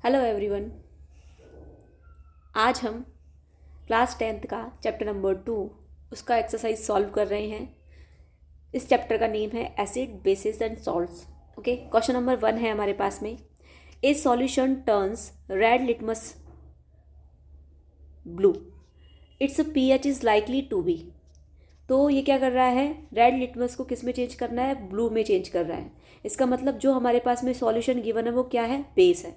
Hello everyone. आज हम class 10th का चैप्टर नंबर 2 उसका एक्सरसाइज सॉल्व कर रहे हैं। इस चैप्टर का नेम है acid bases and salts. Okay, question number 1 है हमारे पास में। A solution turns red litmus blue, it's pH is likely to be. तो ये क्या कर रहा है, रेड लिटमस को किस में चेंज करना है, ब्लू में चेंज कर रहा है। इसका मतलब जो हमारे पास में सॉल्यूशन गिवन है वो क्या है, बेस है।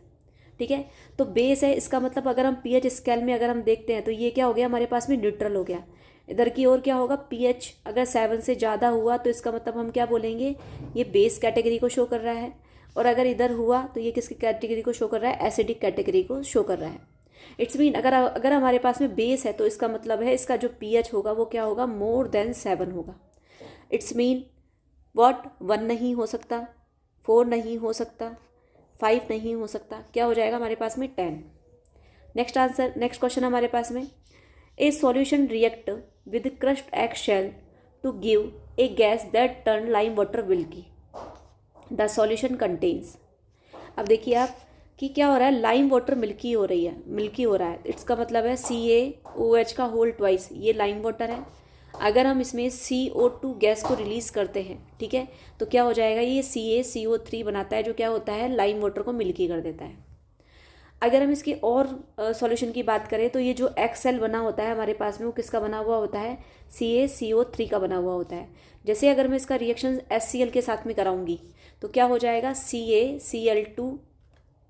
ठीक है, तो बेस है, इसका मतलब अगर हम पीएच स्केल में अगर हम देखते हैं तो ये क्या हो गया, हमारे पास में न्यूट्रल हो गया। इधर की ओर क्या होगा, पीएच अगर 7 से ज़्यादा हुआ तो इसका मतलब हम क्या बोलेंगे, ये बेस कैटेगरी को शो कर रहा है। और अगर इधर हुआ तो ये किसकी कैटेगरी को शो कर रहा है, एसिडिक कैटेगरी को शो कर रहा है। इट्स मीन अगर अगर हमारे पास में बेस है तो इसका मतलब है इसका जो पीएच होगा वो क्या होगा, मोर देन 7 होगा। इट्स मीन वॉट, 1 नहीं हो सकता, 4 नहीं हो सकता, 5 नहीं हो सकता, क्या हो जाएगा हमारे पास में 10। नेक्स्ट आंसर, नेक्स्ट क्वेश्चन हमारे पास में, a solution react with crushed egg shell to give a gas that turn lime water milky, the solution contains. अब देखिए आप कि क्या हो रहा है, लाइम वाटर मिल्की हो रही है, मिल्की हो रहा है। इसका मतलब है CaOH का होल ट्वाइस, ये लाइम वाटर है। अगर हम इसमें CO2 गैस को रिलीज करते हैं, ठीक है, तो क्या हो जाएगा, ये CaCO3 बनाता है, जो क्या होता है, लाइम वाटर को मिल्की कर देता है। अगर हम इसकी और सॉल्यूशन की बात करें तो ये जो एक्सेल बना होता है हमारे पास में वो किसका बना हुआ होता है, CaCO3 का बना हुआ होता है। जैसे अगर मैं इसका रिएक्शन HCl के साथ में कराऊंगी तो क्या हो जाएगा, CaCl2,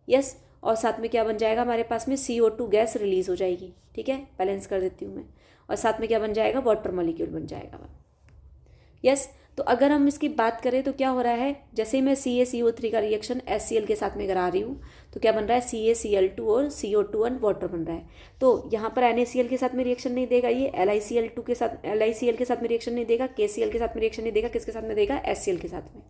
यस, और साथ में क्या बन जाएगा हमारे पास में, CO2 गैस रिलीज हो जाएगी। ठीक है, बैलेंस कर देती हूँ मैं, और साथ में क्या बन जाएगा, वाटर मॉलिक्यूल बन जाएगा। यस, तो अगर हम इसकी बात करें तो क्या हो रहा है, जैसे मैं CaCO3 का रिएक्शन HCl के साथ में करा रही हूँ तो क्या बन रहा है, CaCl2 और CO2 और वाटर बन रहा है। तो यहाँ पर NaCl के साथ में रिएक्शन नहीं देगा, ये LiCl2 के साथ, LiCl के साथ में रिएक्शन नहीं देगा, KCl के साथ में रिएक्शन नहीं देगा, किसके साथ में देगा, HCl के साथ में।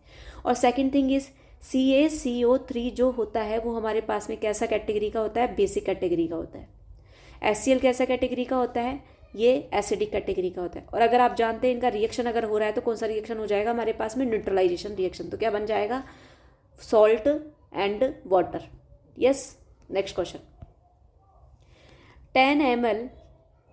और सेकेंड थिंग इज CaCO3 जो होता है वो हमारे पास में कैसा कैटेगरी का होता है, बेसिक कैटेगरी का होता है। HCl कैसा कैटेगरी का होता है, ये एसिडिक कैटेगरी का होता है। और अगर आप जानते हैं इनका रिएक्शन अगर हो रहा है तो कौन सा रिएक्शन हो जाएगा हमारे पास में, न्यूट्रलाइजेशन रिएक्शन। तो क्या बन जाएगा, salt and water. Yes, next question, 10 ml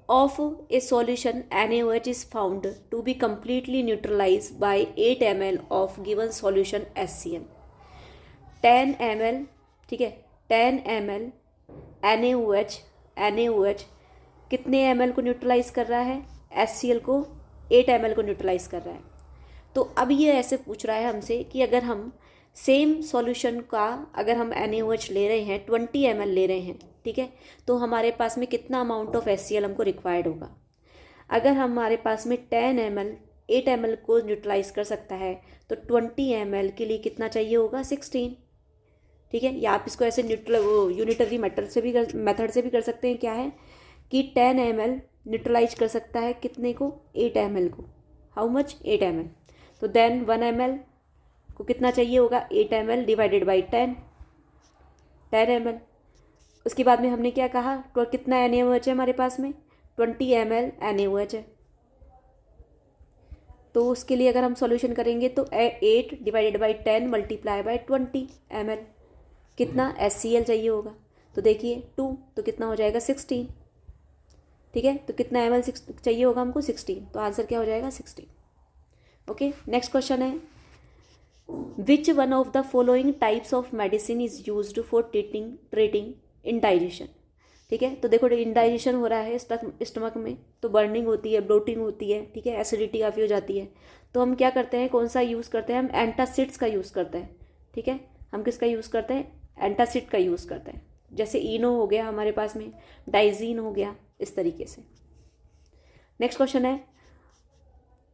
of a solution NaOH is found to be completely neutralized by 8 ml of given solution HCl। 10 ml, ठीक है, 10 ml NaOH कितने ml को न्यूट्रलाइज कर रहा है, HCl को 8 ml को न्यूट्रलाइज कर रहा है। तो अब ये ऐसे पूछ रहा है हमसे कि अगर हम सेम सॉल्यूशन का अगर हम NaOH ले रहे हैं, 20 ml ले रहे हैं, ठीक है, तो हमारे पास में कितना अमाउंट ऑफ HCl हमको रिक्वायर्ड होगा। अगर हमारे पास में 10 ml 8 ml को न्यूट्रलाइज कर सकता है तो 20 ml के लिए कितना चाहिए होगा, 16। ठीक है, या आप इसको ऐसे यूनिटरी मेथड से भी कर सकते हैं, क्या है कि 10 ml न्यूट्रलाइज कर सकता है कितने को, 8 ml को। How much, 8 ml। तो देन 1 ml को कितना चाहिए होगा, 8 ml डिवाइडेड बाई 10 ml। उसके बाद में हमने क्या कहा, तो कितना NaOH है हमारे पास में, 20 ml NaOH है। तो उसके लिए अगर हम सॉल्यूशन करेंगे तो 8 divided by 10 multiply by 20 ml, कितना HCl चाहिए होगा। तो देखिए 2, तो कितना हो जाएगा 16। ठीक है, तो कितना ml चाहिए होगा हमको, 16। तो आंसर क्या हो जाएगा, 16। ओके, नेक्स्ट क्वेश्चन है, which one of the following types of medicine is used for treating indigestion. ठीक है, तो देखो इंडाइजेशन हो रहा है स्टमक में, तो बर्निंग होती है, ब्लोटिंग होती है, ठीक है, एसिडिटी काफ़ी हो जाती है। तो हम क्या करते हैं, कौन सा यूज़ करते हैं, हम एंटासिड्स का यूज़ करते हैं। ठीक है, हम किसका यूज़ करते हैं, एंटासिड का यूज़ करते हैं। जैसे इनो हो गया हमारे पास में, डाइजीन हो गया, इस तरीके से। नेक्स्ट क्वेश्चन है,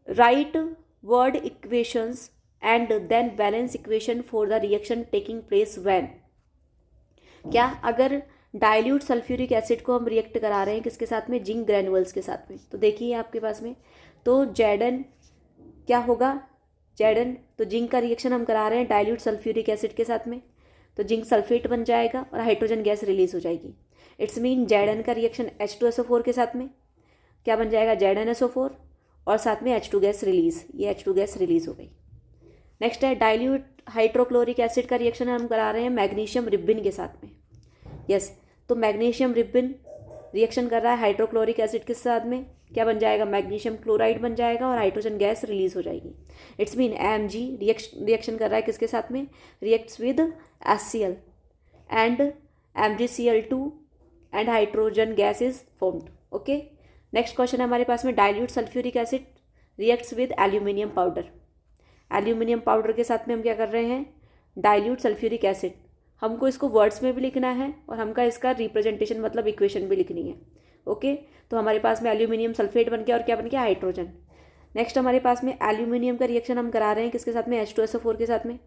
write word equations and then balance equation for the reaction taking place when. क्या, अगर डाइल्यूट सल्फ्यूरिक एसिड को हम रिएक्ट करा रहे हैं किसके साथ में, जिंक ग्रैनुअल्स के साथ में। तो देखिए आपके पास में, तो Zn क्या होगा, Zn, तो जिंक का रिएक्शन हम करा रहे हैं डाइल्यूट सल्फ्यूरिक एसिड के साथ में, तो जिंक सल्फेट बन जाएगा और हाइड्रोजन गैस रिलीज हो जाएगी। इट्स मीन Zn का रिएक्शन H2SO4 के साथ में क्या बन जाएगा, ZnSO4, और साथ में H2 गैस रिलीज, ये H2 गैस रिलीज हो गई। नेक्स्ट है, डाइल्यूट हाइड्रोक्लोरिक एसिड का रिएक्शन हम करा रहे हैं मैग्नीशियम रिबिन के साथ में। यस। तो मैग्नीशियम रिबन रिएक्शन कर रहा है हाइड्रोक्लोरिक एसिड के साथ में, क्या बन जाएगा, मैग्नीशियम क्लोराइड बन जाएगा और हाइड्रोजन गैस रिलीज हो जाएगी। इट्स मीन AMG रिएक्शन कर रहा है किसके साथ में, reacts with HCl and MgCl2 and hydrogen gas is formed. Okay, next question है हमारे पास में, dilute sulphuric acid reacts with aluminium powder. Aluminium powder के साथ में हम क्या कर रहे हैं, डाइल्यूट सल्फ्यूरिक एसिड। हमको इसको वर्ड्स में भी लिखना है और हमका इसका रिप्रेजेंटेशन मतलब इक्वेशन भी लिखनी है। ओके, तो हमारे पास में एल्यूमिनियम सल्फेट बन गया और क्या बन गया, हाइड्रोजन। नेक्स्ट हमारे पास में एल्यूमिनियम का रिएक्शन हम करा रहे हैं किसके साथ में, H2SO4 के साथ में।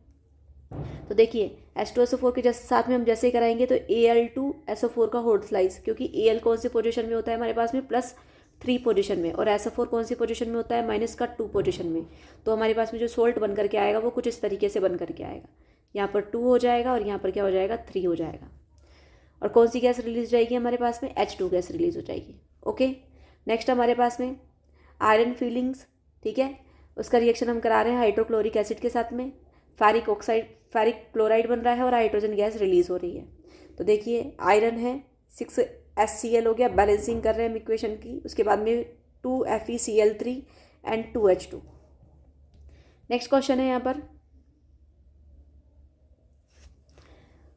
तो देखिए H2SO4 के साथ में हम जैसे ही कराएंगे तो Al2SO4 का होल्ड स्लाइस, क्योंकि Al कौन सी पोजीशन में होता है हमारे पास में, +3 पोजीशन में, और SO4 कौन सी पोजीशन में होता है, -2 पोजीशन में। तो हमारे पास में जो सोल्ट बन करके आएगा वो कुछ इस तरीके से बन करके आएगा, यहाँ पर 2 हो जाएगा और यहाँ पर क्या हो जाएगा, 3 हो जाएगा। और कौन सी गैस रिलीज हो जाएगी हमारे पास में, H2 गैस रिलीज हो जाएगी। ओके, नेक्स्ट हमारे पास में आयरन फीलिंग्स, ठीक है, उसका रिएक्शन हम करा रहे हैं हाइड्रोक्लोरिक एसिड के साथ में। फेरिक क्लोराइड बन रहा है और हाइड्रोजन गैस रिलीज हो रही है। तो देखिए आयरन है 6 HCl हो गया, बैलेंसिंग कर रहे हैं हम इक्वेशन की। उसके बाद में 2 FeCl3 and 2 H2। Next question है यहाँ पर,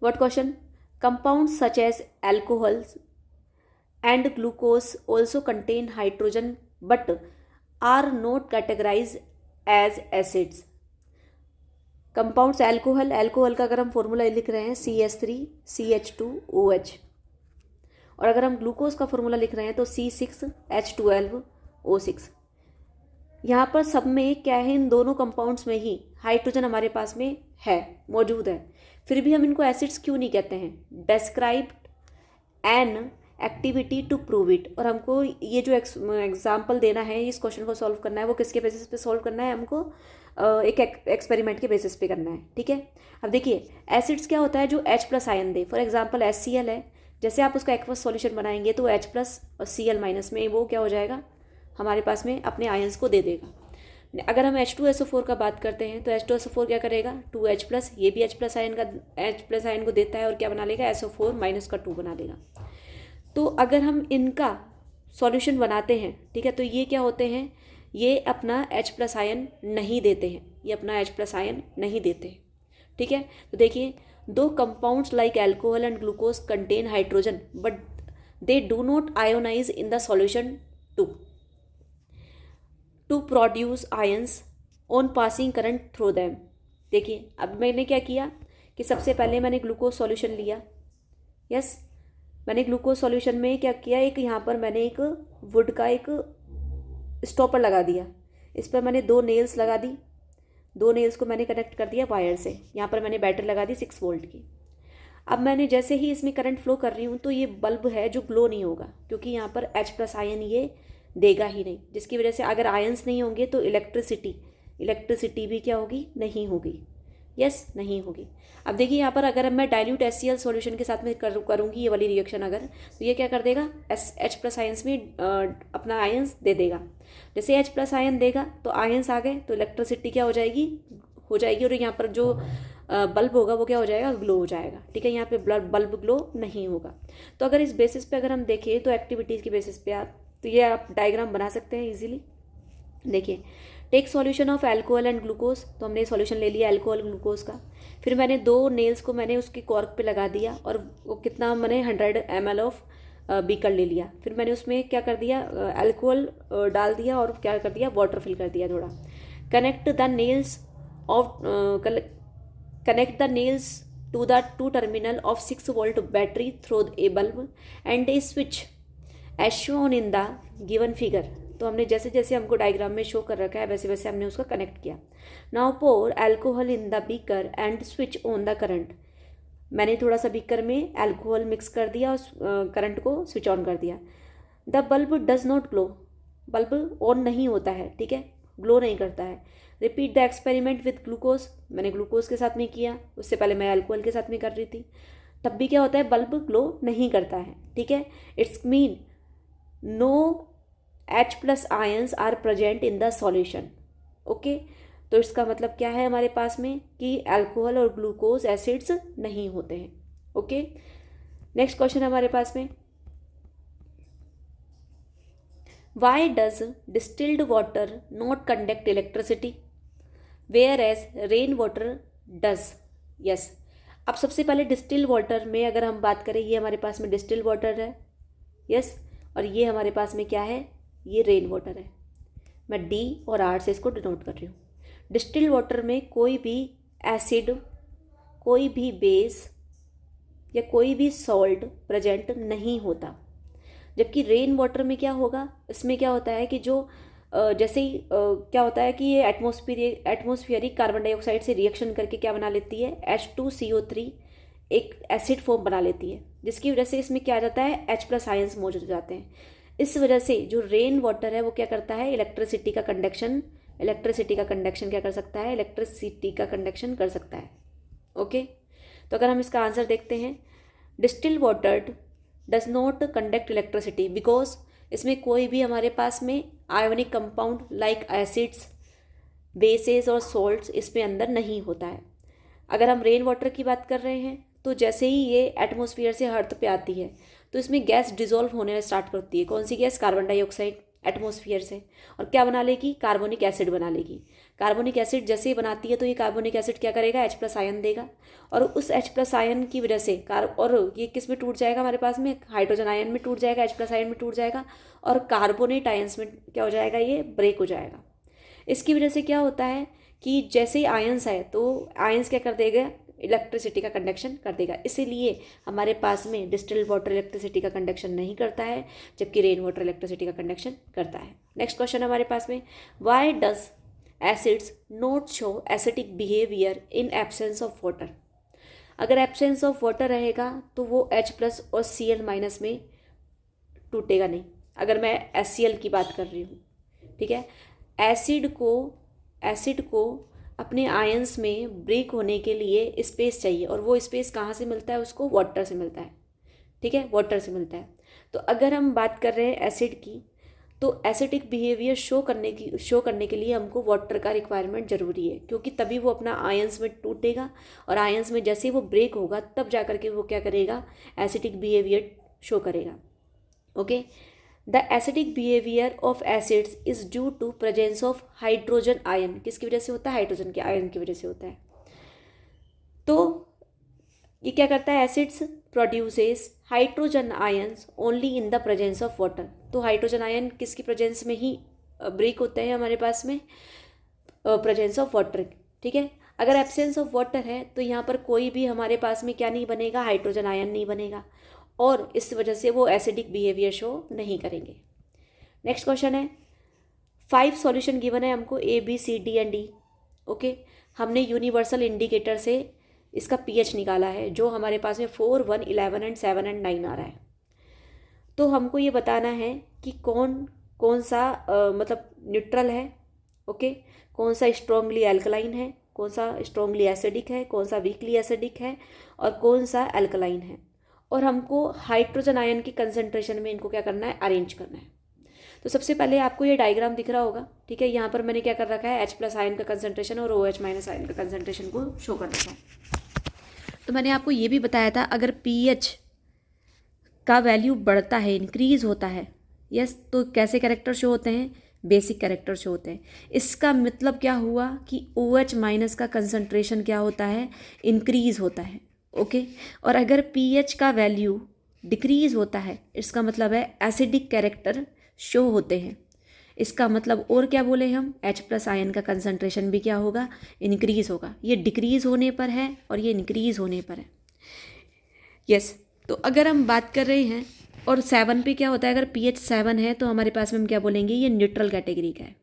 what question, compounds such as alcohols and glucose also contain hydrogen but are not categorized as acids। Compounds alcohol का अगर हम फॉर्मूला लिख रहे हैं CH3CH2OH, और अगर हम ग्लूकोज का फॉर्मूला लिख रहे हैं तो C6H12O6। यहाँ पर सब में क्या है, इन दोनों कंपाउंड्स में ही हाइड्रोजन हमारे पास में है, मौजूद है, फिर भी हम इनको एसिड्स क्यों नहीं कहते हैं। Described an activity to prove it, और हमको ये जो एग्जाम्पल देना है, इस क्वेश्चन को सॉल्व करना है, वो किसके बेसिस पे सॉल्व करना है, हमको एक एक्सपेरिमेंट के बेसिस पे करना है। ठीक है, अब देखिए एसिड्स क्या होता है, जो H+ ion they. For example HCl है, जैसे आप उसका एक्वस सॉल्यूशन बनाएंगे तो H+ और Cl- में वो क्या हो जाएगा, हमारे पास में अपने आयंस को दे देगा। अगर हम H2SO4 का बात करते हैं तो H2SO4 क्या करेगा, 2H+, ये भी H+ आयन को देता है और क्या बना लेगा, SO4- का 2 बना लेगा। तो अगर हम इनका सॉल्यूशन बनाते हैं, ठीक है, तो ये क्या होते हैं, ये अपना H+ आयन नहीं देते हैं, ये अपना H+ आयन नहीं देते हैं। ठीक है, तो देखिए दो compounds like alcohol and glucose contain hydrogen but they do not ionize in the solution to produce ions on passing current through them. देखिए अब मैंने क्या किया कि सबसे पहले मैंने ग्लूकोज सॉल्यूशन लिया। यस, मैंने ग्लूकोज सॉल्यूशन में क्या किया, एक यहाँ पर मैंने एक वुड का एक स्टॉपर लगा दिया, इस पर मैंने 2 नेल्स लगा दी, 2 नेल्स को मैंने कनेक्ट कर दिया वायर से। यहाँ पर मैंने बैटरी लगा दी 6 वोल्ट की। अब मैंने जैसे ही इसमें करंट फ्लो कर रही हूँ तो ये बल्ब है जो ग्लो नहीं होगा, क्योंकि यहाँ पर H+ आयन ये देगा ही नहीं, जिसकी वजह से अगर आयंस नहीं होंगे तो इलेक्ट्रिसिटी भी क्या होगी, नहीं होगी। यस, नहीं होगी। अब देखिए यहाँ पर अगर मैं डाइल्यूट HCl सॉल्यूशन के साथ में करूँगी ये वाली रिएक्शन अगर, तो ये क्या कर देगा, H+ आयंस में अपना आयंस दे देगा। जैसे H+ आयन देगा तो आयंस आ गए तो इलेक्ट्रिसिटी क्या हो जाएगी, और यहाँ पर जो बल्ब होगा वो क्या हो जाएगा, ग्लो हो जाएगा। ठीक है, यहाँ पे बल्ब ग्लो नहीं होगा। तो अगर इस बेसिस पे अगर हम देखें तो एक्टिविटीज़ के बेसिस पे तो ये आप डायग्राम बना सकते हैं इजीली। देखिए take solution of alcohol and glucose, तो हमने सॉल्यूशन ले लिया अल्कोहल ग्लूकोज का। फिर मैंने 2 नेल्स को मैंने उसकी कॉर्क पे लगा दिया और वो कितना, मैंने 100 ml ऑफ बीकर ले लिया। फिर मैंने उसमें क्या कर दिया, अल्कोहल डाल दिया और क्या कर दिया, वाटर फिल कर दिया थोड़ा। Connect the nails to the 2 terminal of 6 volt battery through a bulb and a switch as shown in the given figure. तो हमने जैसे जैसे हमको डायग्राम में शो कर रखा है वैसे वैसे हमने उसका कनेक्ट किया। Now pour alcohol in the beaker and switch on the current. मैंने थोड़ा सा बीकर में अल्कोहल मिक्स कर दिया और करंट को स्विच ऑन कर दिया। The bulb does not glow, bulb on नहीं होता है, ठीक है, ग्लो नहीं करता है। Repeat the experiment with glucose, मैंने ग्लूकोज के साथ में किया, उससे पहले मैं अल्कोहल के साथ में कर रही थी, तब भी क्या होता है, बल्ब ग्लो नहीं करता है। ठीक है, it's mean no H+ ions are present in the solution. Okay, तो इसका मतलब क्या है हमारे पास में कि अल्कोहल और ग्लूकोज एसिड्स नहीं होते हैं। ओके, नेक्स्ट क्वेश्चन हमारे पास में, why does distilled water not conduct electricity whereas rain water does? Yes, अब सबसे पहले डिस्टिल वाटर में अगर हम बात करें, ये हमारे पास में डिस्टिल वाटर है, यस, और ये हमारे पास में क्या है, ये रेन वाटर है। मैं डी और आर से इसको डिनोट कर रही हूँ। डिस्टिल वाटर में कोई भी एसिड, कोई भी बेस या कोई भी सॉल्ट प्रेजेंट नहीं होता। जबकि रेन वाटर में क्या होगा, इसमें क्या होता है कि जो जैसे ही क्या होता है कि ये एटमॉस्फेरिक कार्बन डाइऑक्साइड से रिएक्शन करके क्या बना लेती है, H2CO3 एक एसिड फॉर्म बना लेती है, जिसकी वजह से इसमें क्या आ जाता है, H+ आयंस मौजूद हो जाते हैं। इस वजह से जो रेन वाटर है वो क्या करता है, इलेक्ट्रिसिटी का कंडक्शन क्या कर सकता है, इलेक्ट्रिसिटी का कंडक्शन कर सकता है। ओके, तो अगर हम इसका आंसर देखते हैं, distil water does not conduct electricity because इसमें कोई भी हमारे पास में ionic compound like acids, bases और सॉल्ट्स इसमें अंदर नहीं होता है। अगर हम रेन वाटर की बात कर रहे हैं तो जैसे ही ये एटमॉस्फेयर से अर्थ पे आती है तो इसमें गैस डिजोल्व होने स्टार्ट करती है। कौन सी गैस, कार्बन डाइऑक्साइड एटमॉस्फेयर से, और क्या बना लेगी, कार्बोनिक एसिड बना लेगी। कार्बोनिक एसिड जैसे ही बनाती है तो ये कार्बोनिक एसिड क्या करेगा, H+ आयन देगा, और उस H+ आयन की वजह से और ये किस में टूट जाएगा, हमारे पास में हाइड्रोजन आयन में टूट जाएगा, H+ आयन में टूट जाएगा, और कार्बोनेट आयन्स में क्या हो जाएगा, ये ब्रेक हो जाएगा। इसकी वजह से क्या होता है कि जैसे ही आयंस आए तो आयंस क्या कर देगा, इलेक्ट्रिसिटी का कंडक्शन कर देगा। इसीलिए हमारे पास में डिस्टिल्ड वाटर इलेक्ट्रिसिटी का कंडक्शन नहीं करता है, जबकि रेन वाटर इलेक्ट्रिसिटी का कंडक्शन करता है। नेक्स्ट क्वेश्चन हमारे पास में, why does acids not show acidic behaviour in absence of water? अगर एब्सेंस ऑफ वाटर रहेगा तो वो H+ और Cl- में टूटेगा नहीं। अगर मैं HCl की बात कर रही हूँ, ठीक है, एसिड को अपने आयंस में ब्रेक होने के लिए स्पेस चाहिए, और वो स्पेस कहाँ से मिलता है, उसको वाटर से मिलता है। ठीक है, वाटर से मिलता है। तो अगर हम बात कर रहे हैं एसिड की, तो एसिडिक बिहेवियर शो करने के लिए हमको वाटर का रिक्वायरमेंट ज़रूरी है, क्योंकि तभी वो अपना आयंस में टूटेगा, और आयंस में जैसे वो ब्रेक होगा तब जा करके वो क्या करेगा, एसिडिक बिहेवियर शो करेगा। Okay, the acidic behaviour of acids is due to presence of hydrogen ion. किसकी वजह से होता है, हाइड्रोजन के आयन की वजह से होता है। तो ये क्या करता है, acids produces hydrogen ions only in the presence of water. तो हाइड्रोजन आयन किसकी प्रेजेंस में ही ब्रेक होते हैं, हमारे पास में प्रेजेंस ऑफ वाटर। ठीक है, अगर एब्सेंस ऑफ वाटर है तो यहाँ पर कोई भी हमारे पास में क्या नहीं बनेगा, हाइड्रोजन आयन नहीं बनेगा, और इस वजह से वो एसिडिक बिहेवियर शो नहीं करेंगे। नेक्स्ट क्वेश्चन है, 5 सॉल्यूशन गिवन है हमको, A B C D and D। Okay, हमने यूनिवर्सल इंडिकेटर से इसका pH निकाला है, जो हमारे पास में 4, 1, 11 एंड 7 एंड 9 आ रहा है। तो हमको ये बताना है कि कौन सा मतलब न्यूट्रल है, ओके, कौन सा स्ट्रॉन्गली एल्कलाइन है, कौन सा स्ट्रॉन्गली एसिडिक है, कौन सा वीकली एसिडिक है, और कौन सा एल्कलाइन है। और हमको हाइड्रोजन आयन की कंसंट्रेशन में इनको क्या करना है, अरेंज करना है। तो सबसे पहले आपको ये डायग्राम दिख रहा होगा, ठीक है, यहाँ पर मैंने क्या कर रखा है, H+ आयन का कंसंट्रेशन और OH- आयन का कंसंट्रेशन को शो कर रखा है। तो मैंने आपको ये भी बताया था, अगर pH का वैल्यू बढ़ता है, इंक्रीज होता है, यस, तो कैसे कैरेक्टर शो होते हैं, बेसिक कैरेक्टर शो होते हैं। इसका मतलब क्या हुआ कि OH- का कंसंट्रेशन क्या होता है, इंक्रीज होता है। ओके, और अगर pH का वैल्यू डिक्रीज होता है, इसका मतलब है एसिडिक कैरेक्टर शो होते हैं। इसका मतलब और क्या बोले हम, H+ आयन का कंसंट्रेशन भी क्या होगा, इंक्रीज होगा। ये डिक्रीज होने पर है और ये इंक्रीज होने पर है। यस, तो अगर हम बात कर रहे हैं और 7 पे क्या होता है, अगर pH 7 है तो हमारे पास में हम क्या बोलेंगे, ये न्यूट्रल कैटेगरी का है।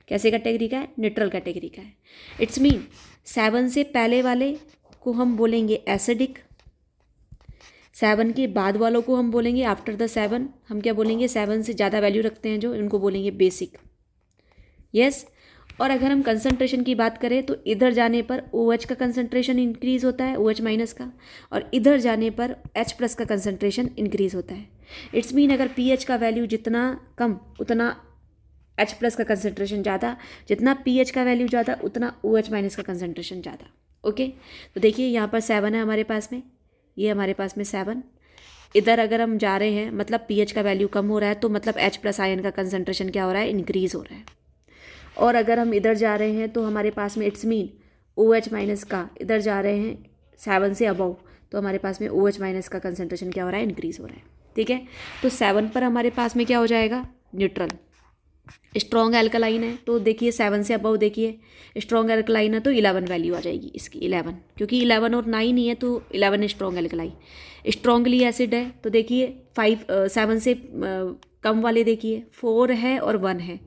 कैसे कैटेगरी का है, न्यूट्रल कैटेगरी का है। इट्स मीन 7 से पहले वाले को हम बोलेंगे एसिडिक, 7 के बाद वालों को हम बोलेंगे आफ्टर द 7 हम क्या बोलेंगे, 7 से ज़्यादा वैल्यू रखते हैं जो, इनको बोलेंगे बेसिक। यस, और अगर हम कंसंट्रेशन की बात करें तो इधर जाने पर OH का कंसंट्रेशन इंक्रीज होता है, OH- का, और इधर जाने पर H+ का कंसंट्रेशन इंक्रीज होता है। इट्स मीन अगर pH का वैल्यू जितना कम उतना H+ का कंसंट्रेशन ज़्यादा, जितना pH का वैल्यू ज़्यादा उतना OH- का कंसंट्रेशन ज़्यादा। ओके, तो देखिए यहाँ पर 7 है हमारे पास में, ये हमारे पास में 7, इधर अगर हम जा रहे हैं मतलब पीएच का वैल्यू कम हो रहा है, तो मतलब H प्लस आयन का कंसंट्रेशन क्या हो रहा है, इंक्रीज हो रहा है। और अगर हम इधर जा रहे हैं तो हमारे पास में इट्स मीन OH माइनस का, इधर जा रहे हैं 7 से अबव, तो हमारे पास में OH माइनस का कंसंट्रेशन क्या हो रहा है, इंक्रीज हो रहा है। ठीक है, तो 7 पर हमारे पास में क्या हो जाएगा, न्यूट्रल। स्ट्रॉन्ग एल्कलाइन है तो देखिए 7 से अबव, देखिए स्ट्रॉन्ग एल्कलाइन है तो 11 वैल्यू आ जाएगी इसकी, 11, क्योंकि 11 और 9 ही है तो 11 स्ट्रॉन्ग एल्कलाइन। स्ट्रॉन्गली एसिड है तो देखिए 7 से कम वाले देखिए 4 है और 1 है,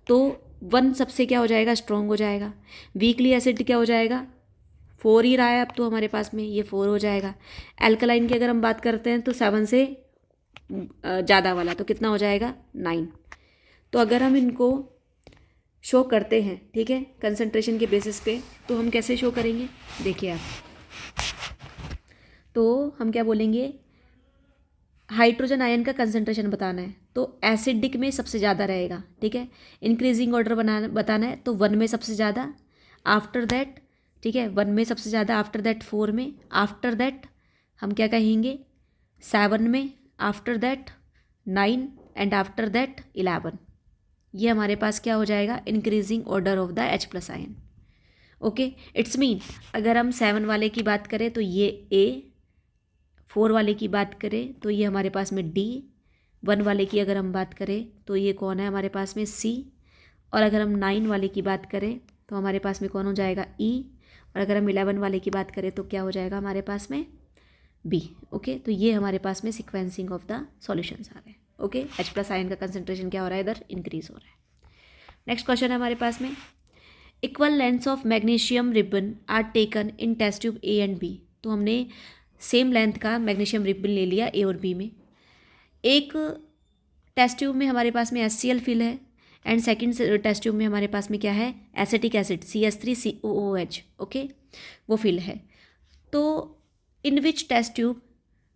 तो 1 सबसे क्या हो जाएगा, स्ट्रॉन्ग हो जाएगा। वीकली एसिड क्या हो जाएगा, 4 ही रहा है अब तो हमारे पास में, ये 4 हो जाएगा। एल्कलाइन की अगर हम बात करते हैं तो 7 से ज़्यादा वाला तो कितना हो जाएगा, 9। तो अगर हम इनको शो करते हैं, ठीक है, कंसंट्रेशन के बेसिस पे, तो हम कैसे शो करेंगे, देखिए आप, तो हम क्या बोलेंगे, हाइड्रोजन आयन का कंसंट्रेशन बताना है तो एसिडिक में सबसे ज़्यादा रहेगा, ठीक है। इंक्रीजिंग ऑर्डर बताना है तो 1 में सबसे ज़्यादा, आफ्टर दैट, ठीक है, 1 में सबसे ज़्यादा, आफ्टर दैट 4 में, आफ्टर दैट हम क्या कहेंगे 7 में, after that 9 and after that 11। ये हमारे पास क्या हो जाएगा, increasing order of the H plus ion. Okay, it's mean अगर हम 7 वाले की बात करें तो ये A, 4 वाले की बात करें तो ये हमारे पास में D, 1 वाले की अगर हम बात करें तो ये कौन है हमारे पास में C, और अगर हम 9 वाले की बात करें तो हमारे पास में कौन हो जाएगा E, और अगर हम 11 वाले की बात करें तो क्या हो जाएगा हमारे पास में B। ओके, तो ये हमारे पास में सिक्वेंसिंग ऑफ द सॉल्यूशंस आ रहे हैं। ओके, H प्लस आयन का कंसंट्रेशन क्या हो रहा है, इधर इंक्रीज हो रहा है। नेक्स्ट क्वेश्चन है हमारे पास में, equal lengths of magnesium ribbon are taken in test tube A and B। तो हमने सेम लेंथ का मैग्नीशियम रिबन ले लिया A और B में। एक टेस्ट ट्यूब में हमारे पास में HCl फिल है एंड सेकंड टेस्ट ट्यूब में हमारे पास में क्या है, एसिटिक एसिड CH3COOH, ओके, वो फिल है। तो in which test tube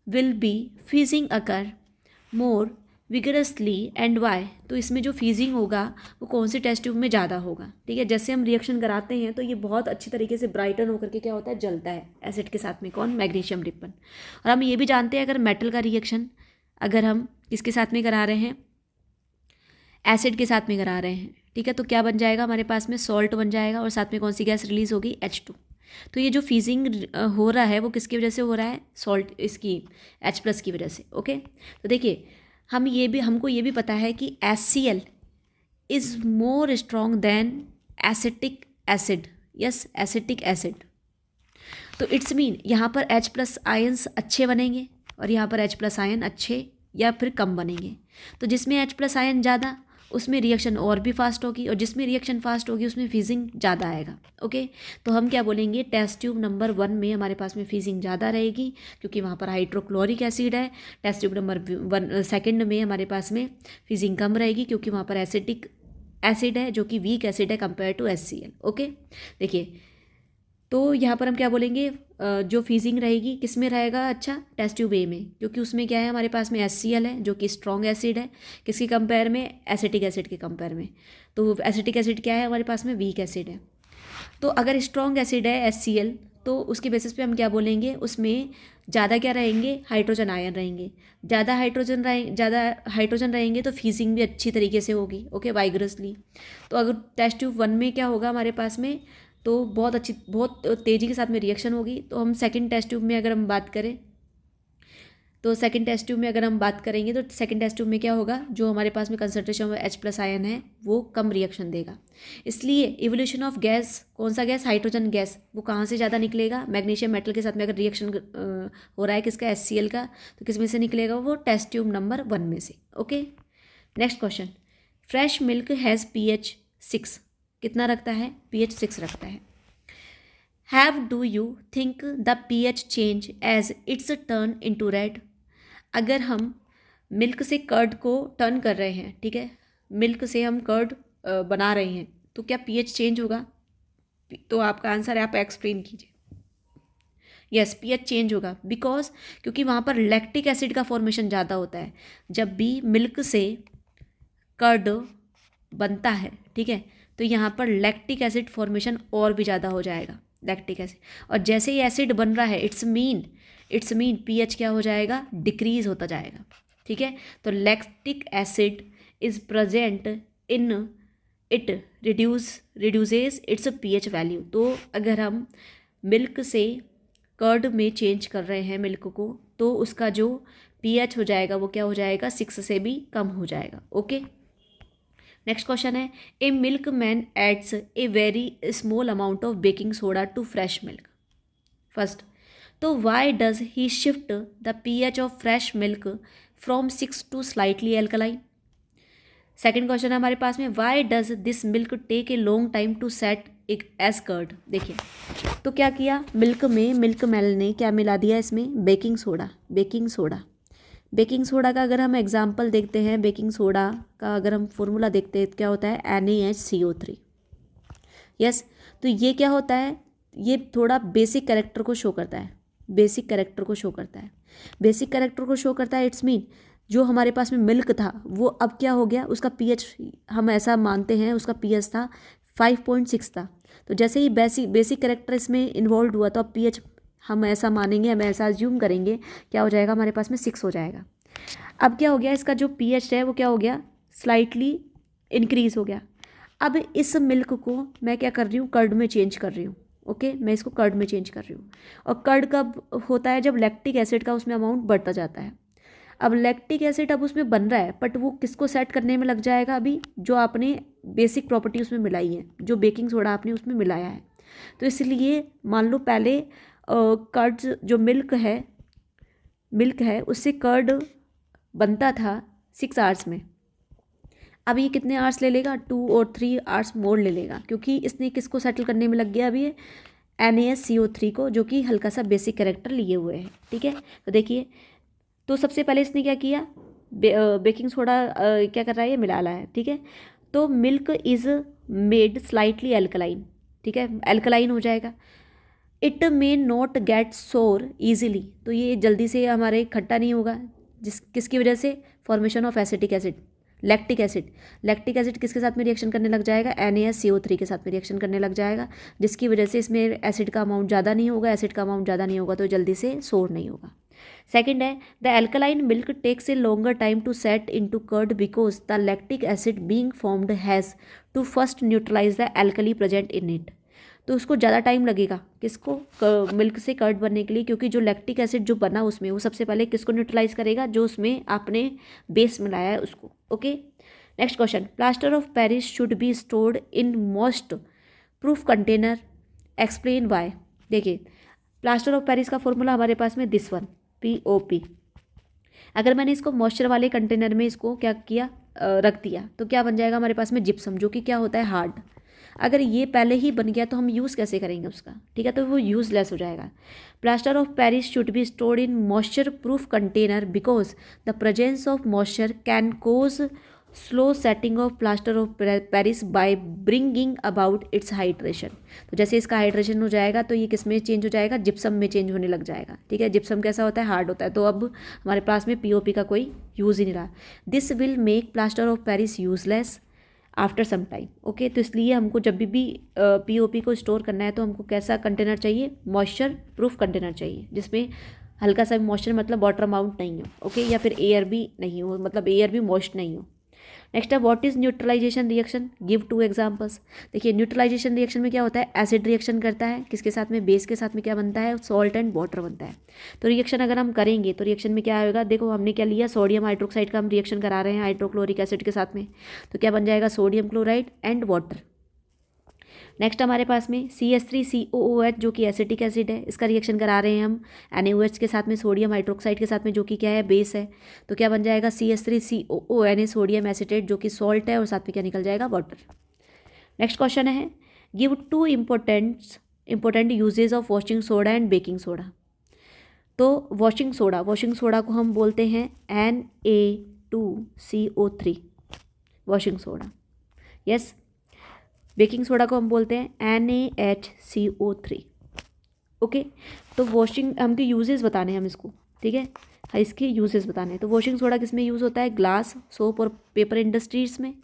will be fizzing occur more vigorously and why. तो इसमें जो फीजिंग होगा वो कौन सी टेस्ट ट्यूब में ज़्यादा होगा, ठीक है। जैसे हम रिएक्शन कराते हैं तो ये बहुत अच्छी तरीके से ब्राइटन होकर के क्या होता है, जलता है एसिड के साथ में, कौन, मैग्नीशियम रिबन। और हम ये भी जानते हैं अगर मेटल का रिएक्शन अगर हम किसके साथ में करा रहे हैं, एसिड के साथ में करा रहे हैं, ठीक है, तो क्या बन जाएगा हमारे पास में, सॉल्ट बन जाएगा, और साथ में कौन सी गैस रिलीज होगी, H2। तो ये जो फीजिंग हो रहा है वो किसकी वजह से हो रहा है, सॉल्ट, इसकी H प्लस की वजह से। ओके, तो देखिए हमको ये भी पता है कि HCl is more strong than acetic acid, yes, acetic acid. तो इट्स मीन यहाँ पर H प्लस आयन्स अच्छे बनेंगे और यहाँ पर H प्लस आयन अच्छे या फिर कम बनेंगे। तो जिसमें H प्लस आयन ज़्यादा उसमें रिएक्शन और भी फास्ट होगी, और जिसमें रिएक्शन फास्ट होगी उसमें फीजिंग ज़्यादा आएगा। ओके, तो हम क्या बोलेंगे, टेस्ट ट्यूब नंबर 1 में हमारे पास में फीजिंग ज़्यादा रहेगी क्योंकि वहाँ पर हाइड्रोक्लोरिक एसिड है। टेस्ट ट्यूब नंबर 2 में हमारे पास में फीजिंग कम रहेगी क्योंकि वहाँ पर एसिटिक एसिड है जो कि वीक एसिड है कंपेयर टू HCl। ओके, देखिए, तो यहाँ पर हम क्या बोलेंगे, जो फीजिंग रहेगी किस में रहेगा, अच्छा, टेस्ट ट्यूब A में, क्योंकि उसमें क्या है हमारे पास में HCl है जो कि स्ट्रॉन्ग एसिड है, किसके कंपेयर में, एसिटिक एसिड के कंपेयर में। तो एसिटिक एसिड क्या है हमारे पास में, वीक एसिड है। तो अगर स्ट्रॉन्ग एसिड है HCl तो उसके बेसिस पे हम क्या बोलेंगे, उसमें ज़्यादा क्या रहेंगे, हाइड्रोजन आयन रहेंगे। ज़्यादा हाइड्रोजन रहेंगे तो फीजिंग भी अच्छी तरीके से होगी, ओके, वाइग्रसली। तो अगर टेस्ट ट्यूब 1 में क्या होगा हमारे पास में, तो बहुत तेज़ी के साथ में रिएक्शन होगी। तो हम सेकंड टेस्ट ट्यूब में अगर हम बात करें तो सेकंड टेस्ट ट्यूब में अगर हम बात करेंगे तो सेकंड टेस्ट ट्यूब में क्या होगा, जो हमारे पास में कंसंट्रेशन में H प्लस आयन है वो कम रिएक्शन देगा। इसलिए इवोल्यूशन ऑफ गैस, कौन सा गैस, हाइड्रोजन गैस, वो कहाँ से ज़्यादा निकलेगा, मैग्नीशियम मेटल के साथ में अगर रिएक्शन हो रहा है किसका, HCl का, तो किस में से निकलेगा, वो टेस्ट ट्यूब नंबर 1 में से। Okay, next question, fresh milk has pH 6, कितना रखता है, pH 6 रखता है। Have do you think the pH change as it's turn into red. अगर हम मिल्क से कर्ड को टर्न कर रहे हैं, ठीक है, मिल्क से हम कर्ड बना रहे हैं, तो क्या pH चेंज होगा, तो आपका आंसर है, आप एक्सप्लेन कीजिए। यस, pH चेंज होगा, बिकॉज क्योंकि वहाँ पर लैक्टिक एसिड का फॉर्मेशन ज़्यादा होता है। जब भी मिल्क से कर्ड बनता है, ठीक है, तो यहाँ पर लैक्टिक एसिड फॉर्मेशन और भी ज़्यादा हो जाएगा। Lactic acid. और जैसे ही एसिड बन रहा है इट्स मीन पीएच क्या हो जाएगा, डिक्रीज होता जाएगा। ठीक है, तो lactic acid is present in it reduces it's pH value. तो अगर हम मिल्क से कर्ड में चेंज कर रहे हैं मिल्क को, तो उसका जो पीएच हो जाएगा वो क्या हो जाएगा, 6 से भी कम हो जाएगा। ओके, नेक्स्ट क्वेश्चन है, a milkman adds a very small amount of baking soda to fresh milk. First, तो why does he shift the pH of fresh milk from 6 to slightly alkaline. Second question है हमारे पास में, why does this milk take a long time to set as curd. देखिए, तो क्या किया, milk में मिल्क मैन ने क्या मिला दिया इसमें, बेकिंग सोडा का अगर हम एग्जाम्पल देखते हैं, बेकिंग सोडा का अगर हम फॉर्मूला देखते हैं तो क्या होता है, NaHCO3। यस, तो ये क्या होता है, ये थोड़ा बेसिक कैरेक्टर को शो करता है, बेसिक कैरेक्टर को शो करता है। इट्स मीन जो हमारे पास में मिल्क था वो अब क्या हो गया, उसका पीएच हम ऐसा मानते हैं, उसका पीएच था 5.6 था। तो जैसे ही बेसिक कैरेक्टर इसमें इन्वॉल्व हुआ तो अब पीएच हम ऐसा मानेंगे, हम ऐसा अज्यूम करेंगे, क्या हो जाएगा हमारे पास में 6 हो जाएगा। अब क्या हो गया, इसका जो पीएच है वो क्या हो गया, स्लाइटली इंक्रीज हो गया। अब इस मिल्क को मैं क्या कर रही हूँ, कर्ड में चेंज कर रही हूँ। ओके, मैं इसको कर्ड में चेंज कर रही हूँ। और कर्ड कब होता है, जब लैक्टिक एसिड का उसमें अमाउंट बढ़ता जाता है। अब लैक्टिक एसिड अब उसमें बन रहा है, बट वो किसको सेट करने में लग जाएगा, अभी जो आपने बेसिक प्रॉपर्टी उसमें मिलाई है, जो बेकिंग सोडा आपने उसमें मिलाया है। तो इसलिए मान लो पहले कर्ड जो मिल्क है उससे कर्ड बनता था 6 आवर्स में, अब ये कितने आवर्स ले लेगा, 2 और 3 आवर्स मोर ले लेगा, क्योंकि इसने किसको सेटल करने में लग गया अभी ये NaCO3 को, जो कि हल्का सा बेसिक कैरेक्टर लिए हुए है। ठीक है, तो देखिए, तो सबसे पहले इसने क्या किया, बेकिंग सोडा क्या कर रहा है, ये मिला रहा है। ठीक है, तो milk is made slightly alkaline. ठीक है, एल्कलाइन हो जाएगा। इट मे नॉट गेट सोर ईजिली, तो ये जल्दी से हमारे खट्टा नहीं होगा, किसकी वजह से, formation of acetic acid, lactic acid किसके साथ में रिएक्शन करने लग जाएगा, NaCO3 के साथ में रिएक्शन करने लग जाएगा, जिसकी वजह से इसमें एसिड का अमाउंट ज़्यादा नहीं होगा, तो जल्दी से सोर नहीं होगा। सेकेंड है, the alkaline milk takes a longer time to set in to curd because the lactic acid being formed has to first neutralize the alkali present in it. तो उसको ज़्यादा टाइम लगेगा किसको, मिल्क से कर्ड बनने के लिए, क्योंकि जो लैक्टिक एसिड जो बना उसमें, वो सबसे पहले किसको न्यूट्रलाइज करेगा, जो उसमें आपने बेस मिलाया है उसको। Okay, next question, plaster of Paris should be stored in moist proof container, explain why. देखिए, प्लास्टर ऑफ पेरिस का फॉर्मूला हमारे पास में दिस वन, POP। अगर मैंने इसको मॉइस्चर वाले कंटेनर में इसको क्या किया, रख दिया, तो क्या बन जाएगा हमारे पास में, जिप्सम, जो कि क्या होता है, हार्ड। अगर ये पहले ही बन गया तो हम यूज़ कैसे करेंगे उसका, ठीक है, तो वो यूज़लेस हो जाएगा। Plaster of Paris should be stored in moisture proof container because the presence of moisture can cause slow setting of plaster of Paris by bringing about its hydration. तो जैसे इसका हाइड्रेशन हो जाएगा तो ये किस में चेंज हो जाएगा, जिप्सम में चेंज होने लग जाएगा। ठीक है, जिप्सम कैसा होता है, हार्ड होता है, तो अब हमारे पास में POP का कोई यूज़ ही नहीं रहा। This will make plaster of Paris useless after some time. Okay, तो इसलिए हमको जब भी POP को स्टोर करना है तो हमको कैसा कंटेनर चाहिए, मॉइस्चर प्रूफ कंटेनर चाहिए, जिसमें हल्का सा मॉइस्चर मतलब वाटर अमाउंट नहीं हो। ओके, या फिर एयर भी नहीं हो, मतलब एयर भी मॉइस्ट नहीं हो। नेक्स्ट है, what is neutralization reaction, give 2 examples. देखिए, न्यूट्रलाइजेशन रिएक्शन में क्या होता है, एसिड रिएक्शन करता है, किसके साथ में, बेस के साथ में क्या बनता है, सॉल्ट एंड वाटर बनता है। तो रिएक्शन अगर हम करेंगे तो रिएक्शन में क्या होगा, देखो हमने क्या लिया, सोडियम हाइड्रोक्साइड का हम रिएक्शन करा रहे हैं हाइड्रोक्लोरिक एसिड के साथ में, तो क्या बन जाएगा, sodium chloride and water. Next हमारे पास में CH3COOH जो कि एसिटिक एसिड है, इसका रिएक्शन करा रहे हैं हम NaOH के साथ में, सोडियम हाइड्रोक्साइड के साथ में, जो कि क्या है, बेस है, तो क्या बन जाएगा, CH3COONA सोडियम एसिटेट, जो कि सॉल्ट है, और साथ में क्या निकल जाएगा, वाटर। नेक्स्ट क्वेश्चन है, give 2 important usages of washing soda and baking soda. तो वॉशिंग सोडा को हम बोलते हैं Na2CO3 washing soda. Yes, baking soda को हम बोलते हैं NaHCO3। ओके, तो वॉशिंग हमके यूजेस बताने हैं हम इसको, ठीक है, इसके यूजेस बताने हैं। तो वॉशिंग सोडा किस में यूज़ होता है, ग्लास, सोप और पेपर इंडस्ट्रीज़ में,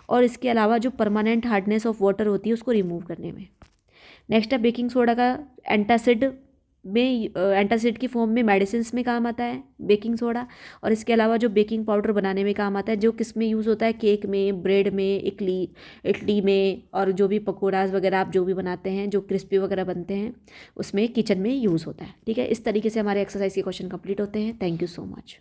और इसके अलावा जो परमानेंट हार्डनेस ऑफ वाटर होती है उसको रिमूव करने में। नेक्स्ट है बेकिंग सोडा का एंटासिड में एंटासिड की फॉर्म में मेडिसिन में काम आता है बेकिंग सोडा। और इसके अलावा जो बेकिंग पाउडर बनाने में काम आता है, जो किस में यूज़ होता है, केक में, ब्रेड में, इडली में, और जो भी पकौड़ाज वगैरह आप जो भी बनाते हैं, जो क्रिस्पी वगैरह बनते हैं, उसमें किचन में यूज़ होता है। ठीक है, इस तरीके से हमारे एक्सरसाइज के क्वेश्चन कंप्लीट होते हैं। Thank you so much.